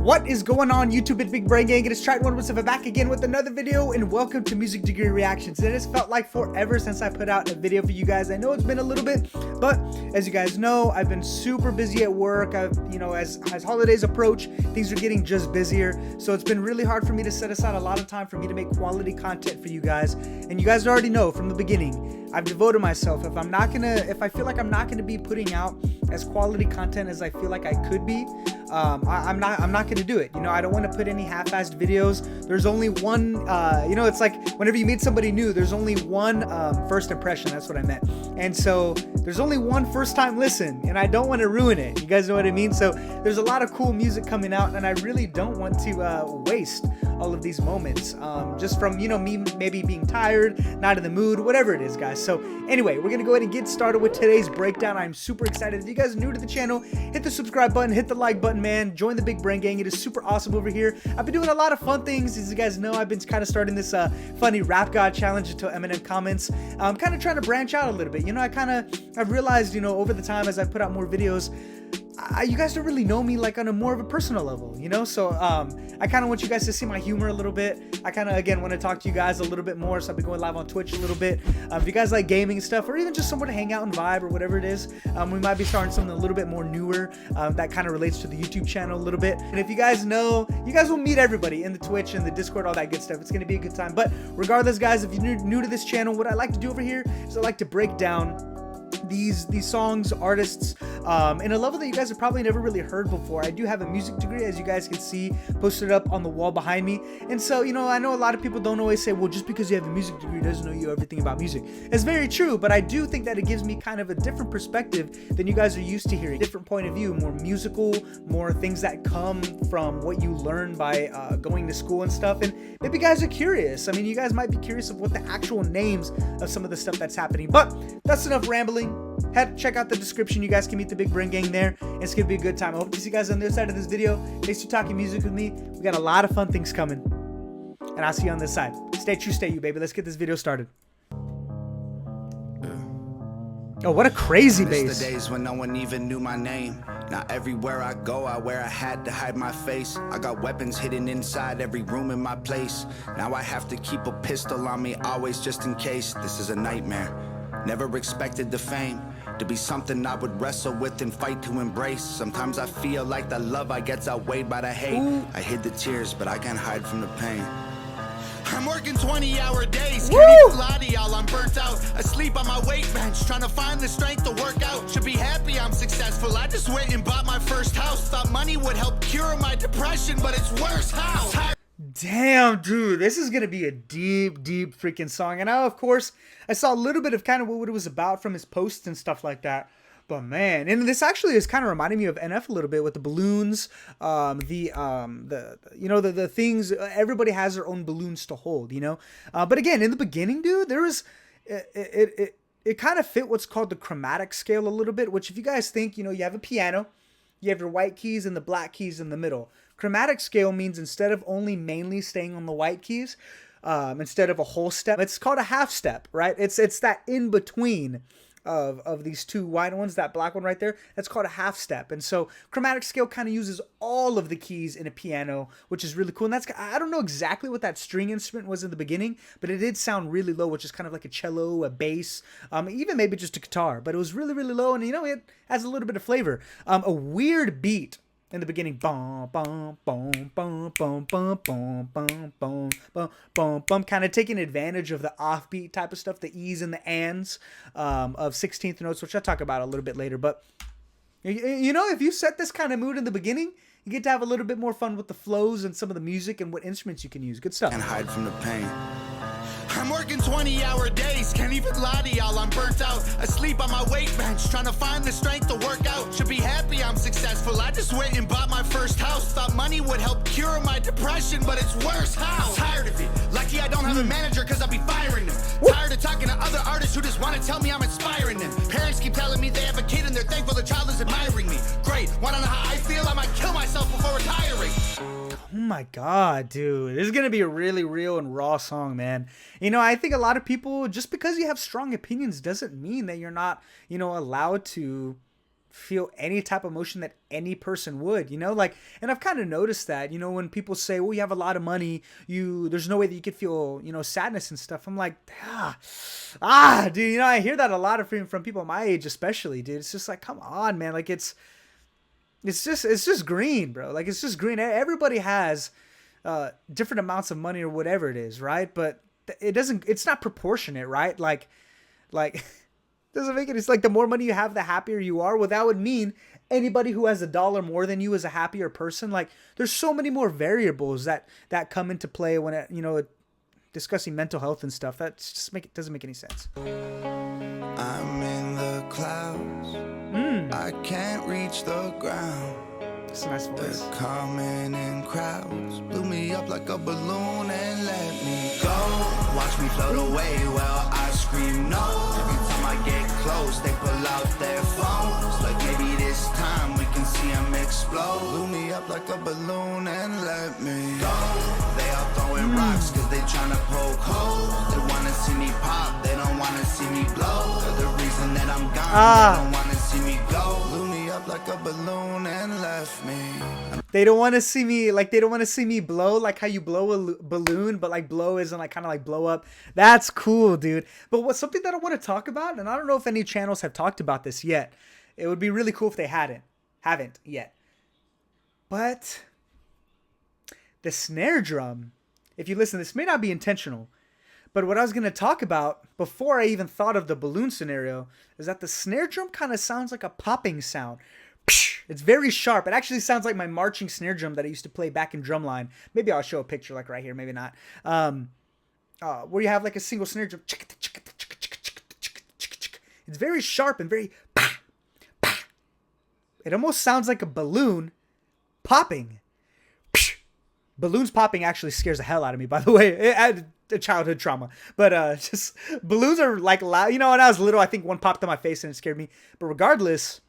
What is going on, YouTube and Big Brain Gang? It is Triton117 back again with another video, and welcome to Music Degree Reactions. It has felt like forever since I put out a video for you guys. I know it's been a little bit, but as you guys know, I've been super busy at work. As holidays approach, things are getting just busier. So it's been really hard for me to set aside a lot of time for me to make quality content for you guys. And you guys already know from the beginning, I've devoted myself. If I feel like I'm not gonna be putting out as quality content as I feel like I could be, I'm not gonna do it. I don't want to put any half-assed videos. There's only one, it's like whenever you meet somebody new, there's only one first impression. That's what I meant. And so there's only one first time listen, and I don't want to ruin it. You guys know what I mean? So there's a lot of cool music coming out, and I really don't want to waste all of these moments just from me maybe being tired, not in the mood, whatever it is, guys. So anyway, we're gonna go ahead and get started with today's breakdown. I'm super excited. If you guys are new to the channel, hit the subscribe button, hit the like button, man. Join the Big Brain Gang. It is super awesome over here. I've been doing a lot of fun things. As you guys know, I've been kind of starting this funny rap god challenge until Eminem comments. I'm kind of trying to branch out a little bit. I've realized over the time as I put out more videos, you guys don't really know me like on a more of a personal level, so I kind of want you guys to see my humor a little bit. I kind of again want to talk to you guys a little bit more, so I've been going live on Twitch a little bit. If you guys like gaming and stuff, or even just somewhere to hang out and vibe or whatever it is, we might be starting something a little bit more newer that kind of relates to the YouTube channel a little bit. And if you guys know, you guys will meet everybody in the Twitch and the Discord, all that good stuff. It's gonna be a good time. But regardless, guys, if you're new to this channel, what I like to do over here is I like to break down these songs, artists, in a level that you guys have probably never really heard before. I do have a music degree, as you guys can see posted up on the wall behind me. And so I know a lot of people don't always say, well, just because you have a music degree doesn't know you everything about music. It's very true, but I do think that it gives me kind of a different perspective than you guys are used to hearing. Different point of view, more musical, more things that come from what you learn by going to school and stuff. And maybe you guys are curious. I mean, you guys might be curious of what the actual names of some of the stuff that's happening. But that's enough rambling. Check out the description. You guys can meet the Big Brain Gang there. It's gonna be a good time. I hope to see you guys on the other side of this video. Thanks for talking music with me. We got a lot of fun things coming, and I'll see you on this side. Stay true, stay you, baby. Let's get this video started. Oh, what a crazy bass. The days when no one even knew my name. Now everywhere I go, I wear a hat to hide my face. I got weapons hidden inside every room in my place. Now I have to keep a pistol on me always, just in case. This is a nightmare. Never expected the fame to be something I would wrestle with and fight to embrace. Sometimes I feel like the love I get's outweighed by the hate. Ooh. I hid the tears, but I can't hide from the pain. I'm working 20-hour days, can't even lie to y'all, I'm burnt out. Asleep on my weight bench, trying to find the strength to work out. Should be happy I'm successful, I just went and bought my first house. Thought money would help cure my depression, but it's worse. How? Damn, dude, this is gonna be a deep freaking song. And now, of course, I saw a little bit of kind of what it was about from his posts and stuff like that. But man, and this actually is kind of reminding me of NF a little bit with the balloons, the things. Everybody has their own balloons to hold, But again, in the beginning, dude, there was it kind of fit what's called the chromatic scale a little bit. Which, if you guys think, you have a piano, you have your white keys and the black keys in the middle. Chromatic scale means instead of only mainly staying on the white keys, instead of a whole step, it's called a half step, right? It's that in between of these two white ones, that black one right there. That's called a half step. And so chromatic scale kind of uses all of the keys in a piano, which is really cool. And I don't know exactly what that string instrument was in the beginning, but it did sound really low, which is kind of like a cello, a bass, even maybe just a guitar. But it was really low, and it has a little bit of flavor. A weird beat in the beginning, bum bum bum bum bum bum bum bum bum bum bum bum, kind of taking advantage of the offbeat type of stuff, the E's and the ands of 16th notes, which I'll talk about a little bit later. But if you set this kind of mood in the beginning, you get to have a little bit more fun with the flows and some of the music and what instruments you can use. Good stuff. And hide from the pain. I'm working 20-hour days, can't even lie to y'all, I'm burnt out. Asleep on my weight bench, trying to find the strength to work out. Should be happy I'm successful, I just went and bought my first house. Thought money would help cure my depression, but it's worse. How? Tired of it, lucky I don't have a manager cause I'll be firing them. Tired of talking to other artists who just want to tell me I'm inspiring them. Parents keep telling me they have a kid and they're thankful the child is admiring me. Great, wanna know how I feel? I might kill myself before retiring. Oh my god, dude, this is gonna be a really real and raw song, man. I think a lot of people, just because you have strong opinions doesn't mean that you're not allowed to feel any type of emotion that any person would, you know, like, and I've kind of noticed that, you know, when people say, well, you have a lot of money, there's no way that you could feel, you know, sadness and stuff. I'm like, dude, you know, I hear that a lot from people my age, especially, dude. It's just like, come on, man. Like it's just green, bro. Like it's just green. Everybody has different amounts of money or whatever it is, right? But it's not proportionate, right? Like doesn't make it. It's like the more money you have, the happier you are. Well, that would mean anybody who has $1 more than you is a happier person. Like there's so many more variables that come into play when you know, discussing mental health and stuff. That's just doesn't make any sense. I'm in the clouds. I can't reach the ground. It's a nice voice. They're coming in crowds, blew me up like a balloon and let me go. Watch me float away while I scream no. Every time I get close, they pull out their phones. Like maybe this time we can see them explode. Blew me up like a balloon and let me go. They all throwing rocks cause they tryna poke holes. They wanna see me pop, they don't wanna see me blow. They're the reason that I'm gone, they don't wanna see me go. Blew me up like a balloon and left me. They don't want to see me, like, they don't want to see me blow, like how you blow a balloon, but like blow isn't like kind of like blow up. That's cool, dude. But what's something that I want to talk about, and I don't know if any channels have talked about this yet. It would be really cool if they haven't yet. But the snare drum, if you listen, this may not be intentional, but what I was going to talk about before I even thought of the balloon scenario is that the snare drum kind of sounds like a popping sound. It's very sharp. It actually sounds like my marching snare drum that I used to play back in drumline. Maybe I'll show a picture like right here, maybe not. Where you have like a single snare drum. It's very sharp and very... It almost sounds like a balloon popping. Balloons popping actually scares the hell out of me, by the way. It had a childhood trauma. But just balloons are like loud. You know, when I was little, I think one popped on my face and it scared me. But regardless,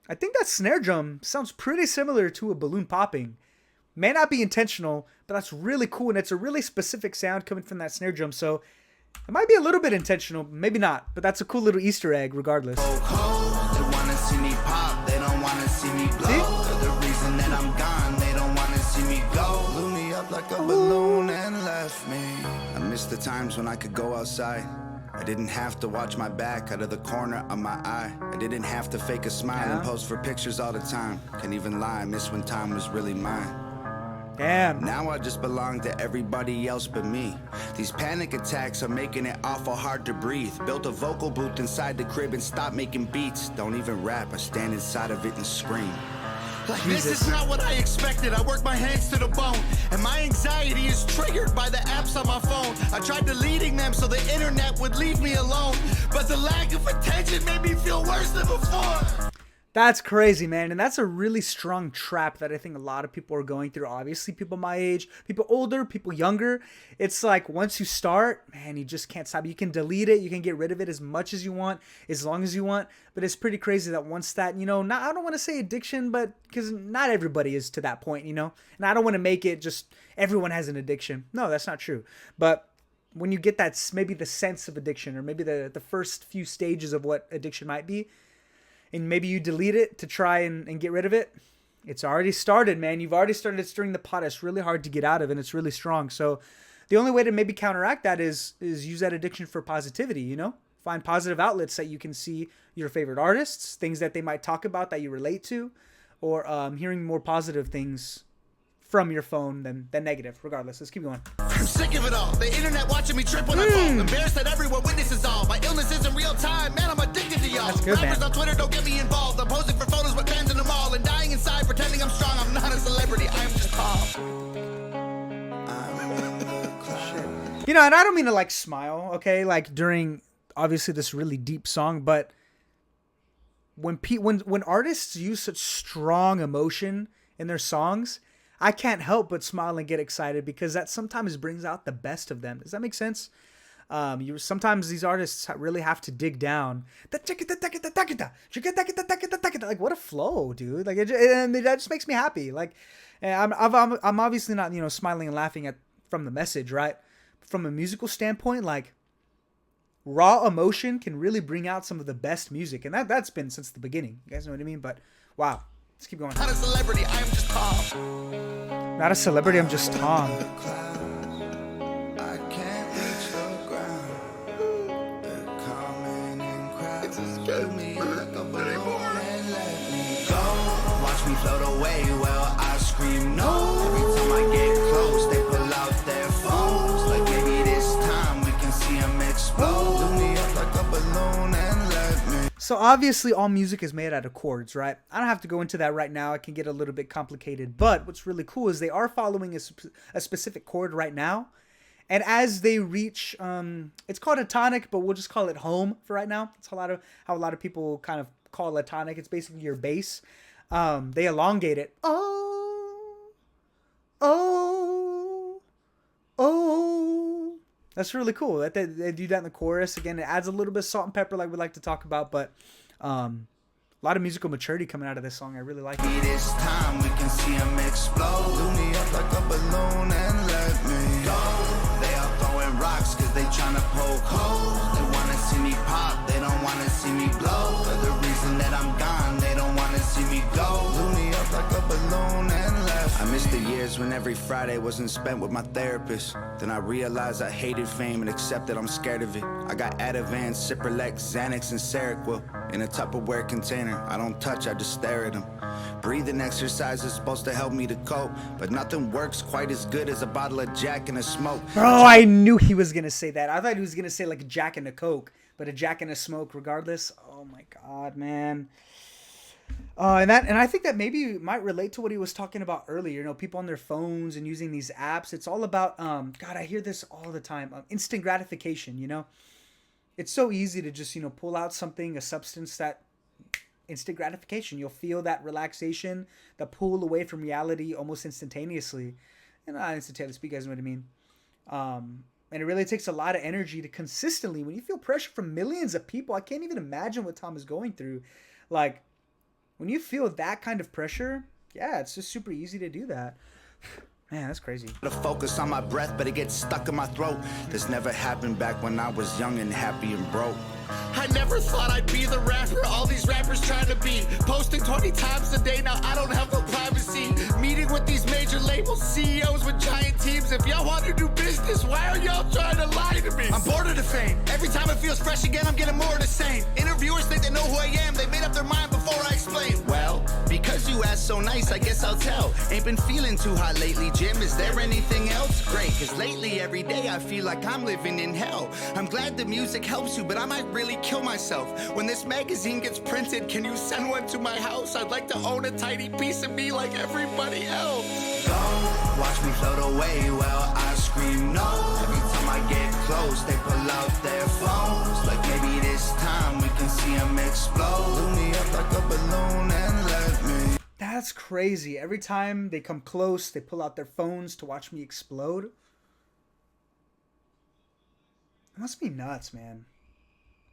I think that snare drum sounds pretty similar to a balloon popping. May not be intentional, but that's really cool. And it's a really specific sound coming from that snare drum. So it might be a little bit intentional, maybe not. But that's a cool little Easter egg regardless. They wanna see me pop, they don't wanna see me blow. They're the reason that I'm gone, they don't wanna see me go. Blew me up like a balloon and left me. I miss the times when I could go outside. I didn't have to watch my back out of the corner of my eye. I didn't have to fake a smile and pose for pictures all the time. Can't even lie, I miss when time was really mine. Damn. Now I just belong to everybody else but me. These panic attacks are making it awful hard to breathe. Built a vocal booth inside the crib and stopped making beats. Don't even rap, I stand inside of it and scream. Like Jesus. This is not what I expected. I work my hands to the bone, and my anxiety is triggered by the apps on my phone. I tried deleting them so the internet would leave me alone, but the lack of attention made me feel worse than before. That's crazy, man. And that's a really strong trap that I think a lot of people are going through. Obviously, people my age, people older, people younger. It's like once you start, man, you just can't stop. You can delete it. You can get rid of it as much as you want, as long as you want. But it's pretty crazy that once that, you know, not, I don't want to say addiction, but because not everybody is to that point, you know. And I don't want to make it just everyone has an addiction. No, that's not true. But when you get that, maybe the sense of addiction, or maybe the first few stages of what addiction might be, and maybe you delete it to try and get rid of it, it's already started, man. You've already started stirring the pot. It's really hard to get out of, and it's really strong. So the only way to maybe counteract that is use that addiction for positivity, you know? Find positive outlets that you can see your favorite artists, things that they might talk about that you relate to, or hearing more positive things from your phone than negative. Regardless, let's keep going. I'm sick of it all. The internet watching me trip when I fall. Embarrassed that everyone witnesses all. My illness isn't real time. Man, I'm addicted to y'all. That's good, Rappers man. on Twitter don't get me involved. I'm posing for photos with fans in the mall and dying inside, pretending I'm strong. I'm not a celebrity. I'm just calm. You know, and I don't mean to like smile, okay? Like during obviously this really deep song, but when artists use such strong emotion in their songs, I can't help but smile and get excited because that sometimes brings out the best of them. Does that make sense? Sometimes these artists really have to dig down. Like, what a flow, dude! Like, and that just makes me happy. Like, I'm obviously not, you know, smiling and laughing from the message, right? From a musical standpoint, like, raw emotion can really bring out some of the best music, and that's been since the beginning. You guys know what I mean? But wow, let's keep going. Not a celebrity, I am just Tom. Not a celebrity, I'm just Tom. I can't reach the ground. They're coming in crowds. Fill me up like a balloon and let me go. Watch me float away while I scream no. Every time I get close, they pull out their phones. Like maybe this time we can see them explode. Fill me up like a balloon and let me. So obviously all music is made out of chords, right? I don't have to go into that right now. It can get a little bit complicated. But what's really cool is they are following a specific chord right now. And as they reach, it's called a tonic, but we'll just call it home for right now. It's how a lot of people kind of call a tonic. It's basically your bass. They elongate it. Oh, oh, oh. That's really cool. That they do that in the chorus. Again, it adds a little bit of salt and pepper like we like to talk about, but a lot of musical maturity coming out of this song. I really like it. This time we can see them explode. Fill me up like a balloon and let me go. They are throwing rocks cause they tryna poke holes. They wanna see me pop, they don't wanna see me blow. For the reason that I'm gone, they don't wanna see me go. Fill me up like a balloon and let me. I miss the years when every Friday wasn't spent with my therapist. Then I realized I hated fame and accepted I'm scared of it. I got Ativan, Cipralex, Xanax, and Seroquel in a Tupperware container. I don't touch, I just stare at them. Breathing exercise is supposed to help me to cope, but nothing works quite as good as a bottle of Jack and a smoke. Bro, I knew he was going to say that. I thought he was going to say like a Jack and a Coke, but a Jack and a smoke regardless. Oh my God, man. And I think that maybe might relate to what he was talking about earlier. You know, people on their phones and using these apps. It's all about, God, I hear this all the time. Instant gratification, you know. It's so easy to just, pull out something, a substance that instant gratification. You'll feel that relaxation, the pull away from reality almost instantaneously. And not instantaneously, but you guys know what I mean. And it really takes a lot of energy to consistently, when you feel pressure from millions of people, I can't even imagine what Tom is going through. Like, when you feel that kind of pressure, yeah, it's just super easy to do that. Man, that's crazy. To focus on my breath, but it gets stuck in my throat. This never happened back when I was young and happy and broke. I never thought I'd be the rapper all these rappers trying to be. Posting 20 times a day, now I don't have no privacy. Meeting with these major labels, CEOs with giant teams. If y'all want to do business, why are y'all trying to lie to me? I'm bored of the fame. Every time it feels fresh again, I'm getting more of the same. Interviewers think they know who I am. They made up their mind before I explain. Well, because you asked so nice, I guess I'll tell. Ain't been feeling too hot lately, Jim. Is there anything else? Great, cause lately every day I feel like I'm living in hell. I'm glad the music helps you, but I might really kill myself. When this magazine gets printed, can you send one to my house? I'd like to own a tiny piece of me like everybody else. Go, watch me float away while I scream no. Every time I get close, they pull out their phones. Like maybe this time we can see them explode. Fill me up like a balloon and let me. That's crazy. Every time they come close, they pull out their phones to watch me explode. It must be nuts, man.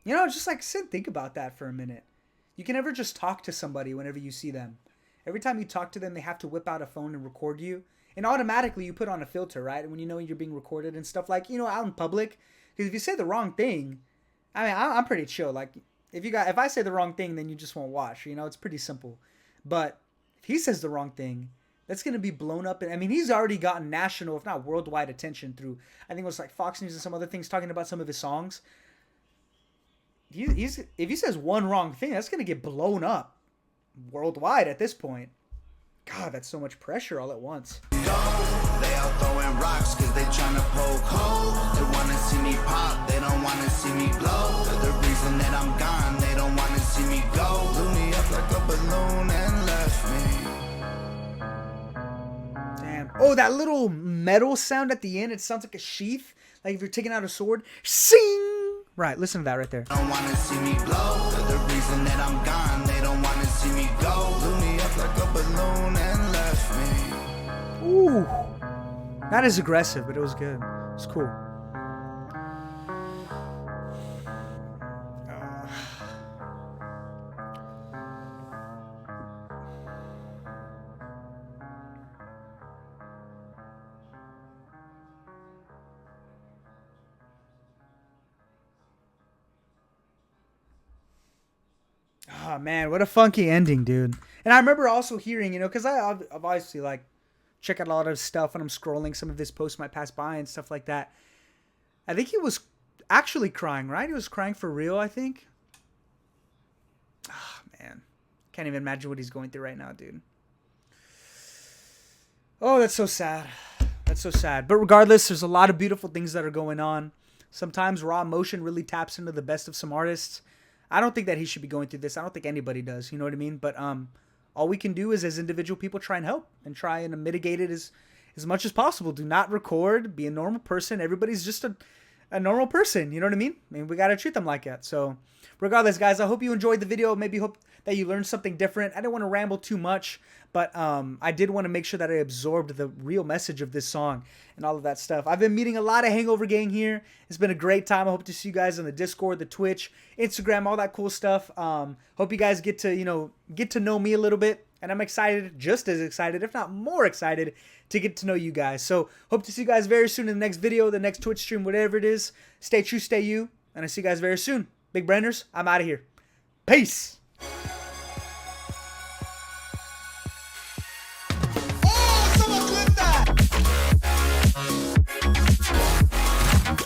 Just like sit and think about that for a minute. You can never just talk to somebody whenever you see them. Every time you talk to them, they have to whip out a phone and record you. And automatically you put on a filter, right? And when you know you're being recorded and stuff like, out in public. Because if you say the wrong thing, I mean, I'm pretty chill. Like, if I say the wrong thing, then you just won't watch. It's pretty simple. But if he says the wrong thing, that's going to be blown up. I mean, he's already gotten national, if not worldwide attention through, I think it was like Fox News and some other things talking about some of his songs. If he says one wrong thing, that's going to get blown up worldwide at this point. God, that's so much pressure all at once. They are throwing rocks cause they tryna poke holes. They wanna see me pop, they don't wanna see me blow. For the reason that I'm gone, they don't wanna see me go. Blew me up like a balloon and left me. Damn. Oh, that little metal sound at the end, it sounds like a sheath. Like if you're taking out a sword. Sing! Right, listen to that right there. Don't wanna see me blow. For the reason that I'm gone, they don't wanna see me go. Blew me up like a balloon and left me. Ooh. Not as aggressive, but it was good. It was cool. Oh man, what a funky ending, dude. And I remember also hearing, you know, because I've obviously like check out a lot of stuff when I'm scrolling. Some of his posts might pass by and stuff like that. I think he was actually crying, right? He was crying for real, I think. Oh man, can't even imagine what he's going through right now, dude. Oh, that's so sad. That's so sad. But regardless, there's a lot of beautiful things that are going on. Sometimes raw emotion really taps into the best of some artists. I don't think that he should be going through this. I don't think anybody does. You know what I mean? But all we can do is, as individual people, try and help and try and mitigate it as much as possible. Do not record. Be a normal person. Everybody's just a normal person. You know what I mean? I mean, we got to treat them like that. So regardless, guys, I hope you enjoyed the video. Maybe hope that you learned something different. I didn't want to ramble too much, but I did want to make sure that I absorbed the real message of this song and all of that stuff. I've been meeting a lot of Hangover Gang here. It's been a great time. I hope to see you guys on the Discord, the Twitch, Instagram, all that cool stuff. Hope you guys get to know me a little bit. And I'm excited, just as excited, if not more excited, to get to know you guys. So hope to see you guys very soon in the next video, the next Twitch stream, whatever it is. Stay true, stay you. And I see you guys very soon. Big Branders, I'm out of here. Peace.